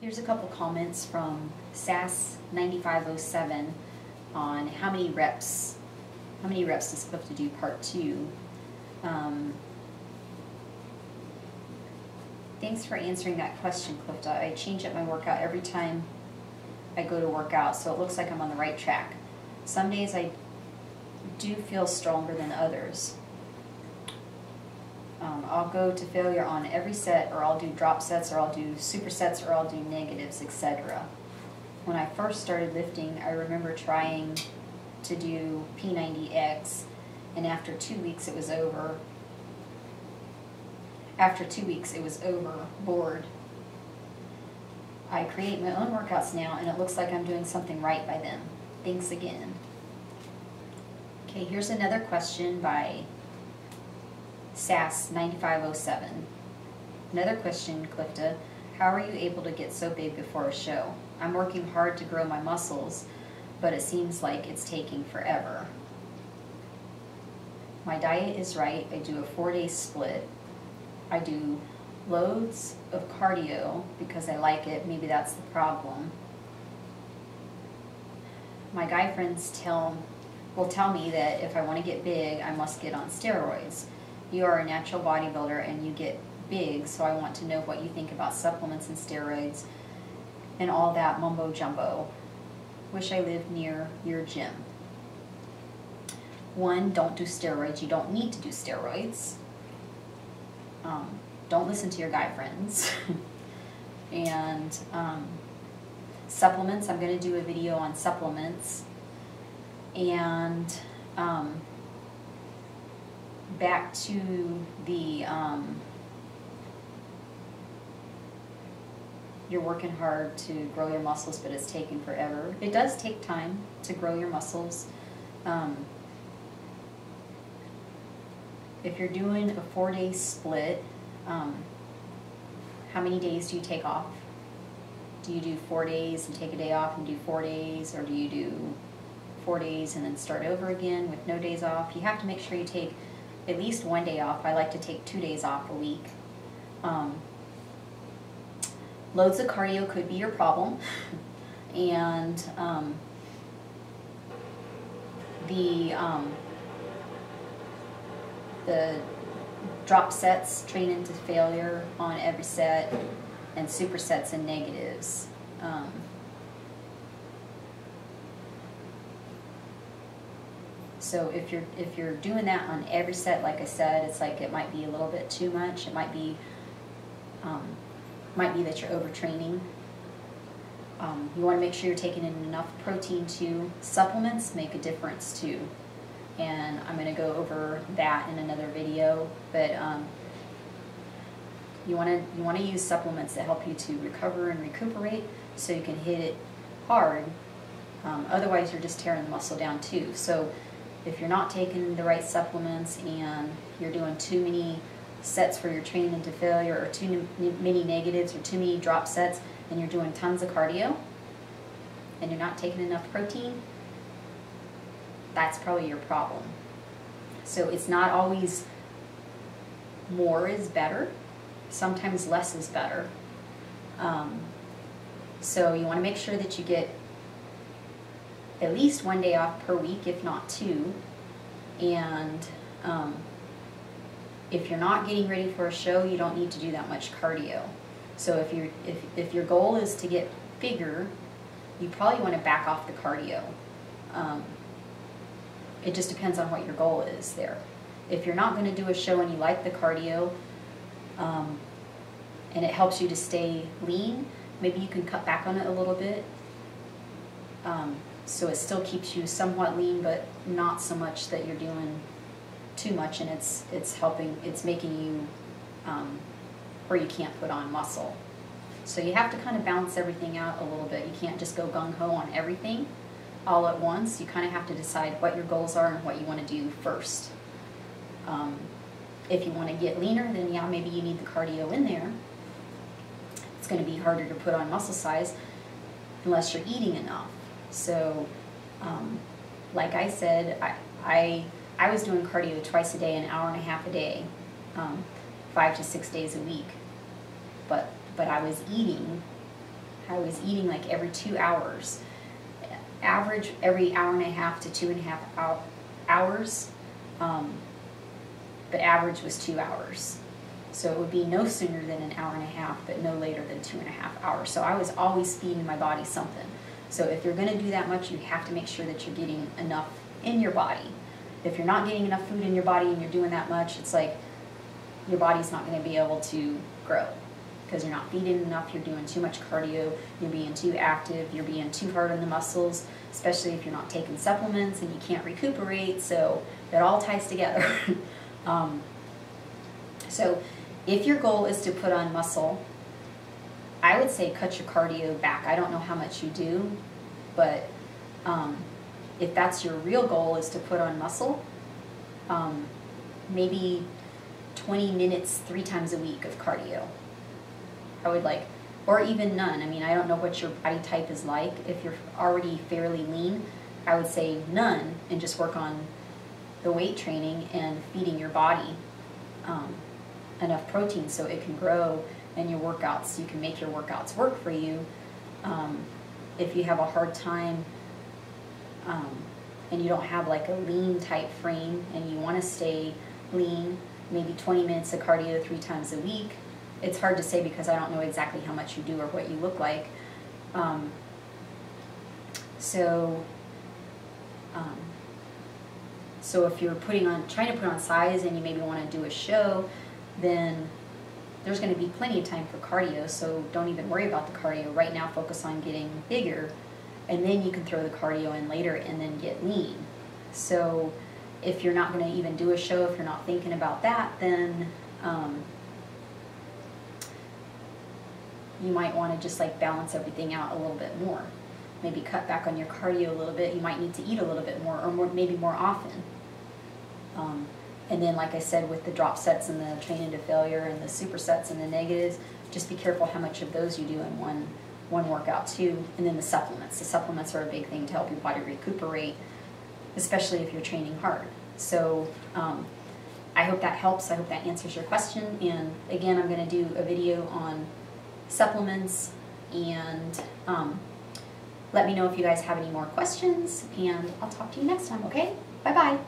Here's a couple comments from SAS9507 on how many reps does Clifta do part 2. Thanks for answering that question, Clifta. I change up my workout every time I go to work out, so it looks like I'm on the right track. Some days I do feel stronger than others. I'll go to failure on every set, or I'll do drop sets, or I'll do supersets, or I'll do negatives, etc. When I first started lifting, I remember trying to do P90X, and after 2 weeks it was over. After 2 weeks it was overboard. I create my own workouts now, and it looks like I'm doing something right by them. Thanks again. Okay, here's another question by SAS9507. Another question, Clifta. How are you able to get so big before a show? I'm working hard to grow my muscles, but it seems like it's taking forever. My diet is right. I do a 4-day split. I do loads of cardio because I like it. Maybe that's the problem. My guy friends will tell me that if I want to get big, I must get on steroids. You are a natural bodybuilder and you get big, so I want to know what you think about supplements and steroids and all that mumbo jumbo. Wish I lived near your gym. 1, don't do steroids. You don't need to do steroids. Don't listen to your guy friends. And supplements, I'm going to do a video on supplements. And back to the you're working hard to grow your muscles, but it's taking forever. It does take time to grow your muscles. If you're doing a 4-day split, how many days do you take off? Do you do 4 days and take a day off and do 4 days, or do you do 4 days and then start over again with no days off? You have to make sure you take at least 1 day off. I like to take 2 days off a week. Loads of cardio could be your problem, and the drop sets, train into failure on every set, and supersets and negatives. So if you're doing that on every set, like I said, it's like it might be a little bit too much. It might be that you're overtraining. You want to make sure you're taking in enough protein too. Supplements make a difference too, and I'm going to go over that in another video. But you want to use supplements that help you to recover and recuperate, so you can hit it hard. Otherwise, you're just tearing the muscle down too. So if you're not taking the right supplements and you're doing too many sets for your training into failure, or too many negatives, or too many drop sets, and you're doing tons of cardio and you're not taking enough protein, that's probably your problem. So it's not always more is better. Sometimes less is better. So you want to make sure that you get at least 1 day off per week, if not 2. And if you're not getting ready for a show, you don't need to do that much cardio. So if your goal is to get bigger, you probably want to back off the cardio. It just depends on what your goal is there. If you're not going to do a show and you like the cardio, and it helps you to stay lean, maybe you can cut back on it a little bit. So it still keeps you somewhat lean, but not so much that you're doing too much, and it's making you where you can't put on muscle. So you have to kind of balance everything out a little bit. You can't just go gung-ho on everything all at once. You kind of have to decide what your goals are and what you want to do first. If you want to get leaner, then yeah, maybe you need the cardio in there. It's going to be harder to put on muscle size unless you're eating enough. So like I said, I was doing cardio twice a day, an hour and a half a day, 5 to 6 days a week. But I was eating I was eating like every 2 hours. Average every hour and a half to 2.5 hours, but average was 2 hours. So it would be no sooner than an hour and a half, but no later than 2.5 hours. So I was always feeding my body something. So if you're going to do that much, you have to make sure that you're getting enough in your body. If you're not getting enough food in your body and you're doing that much, it's like your body's not going to be able to grow because you're not feeding enough, you're doing too much cardio, you're being too active, you're being too hard on the muscles, especially if you're not taking supplements and you can't recuperate. So it all ties together. So if your goal is to put on muscle, I would say cut your cardio back. I don't know how much you do, but if that's your real goal is to put on muscle, maybe 20 minutes 3 times a week of cardio. I would like, or even none. I mean, I don't know what your body type is like. If you're already fairly lean, I would say none and just work on the weight training and feeding your body enough protein so it can grow and your workouts, you can make your workouts work for you. If you have a hard time and you don't have like a lean type frame and you want to stay lean, maybe 20 minutes of cardio 3 times a week. It's hard to say because I don't know exactly how much you do or what you look like. So if you're trying to put on size and you maybe want to do a show, then there's going to be plenty of time for cardio, so don't even worry about the cardio. Right now, focus on getting bigger, and then you can throw the cardio in later and then get lean. So if you're not going to even do a show, if you're not thinking about that, then you might want to just like balance everything out a little bit more. Maybe cut back on your cardio a little bit. You might need to eat a little bit more, or maybe more often. And then, like I said, with the drop sets and the training to failure and the supersets and the negatives, just be careful how much of those you do in one workout too. And then the supplements. The supplements are a big thing to help your body recuperate, especially if you're training hard. So I hope that helps. I hope that answers your question. And again, I'm going to do a video on supplements, and let me know if you guys have any more questions, and I'll talk to you next time, okay? Bye-bye.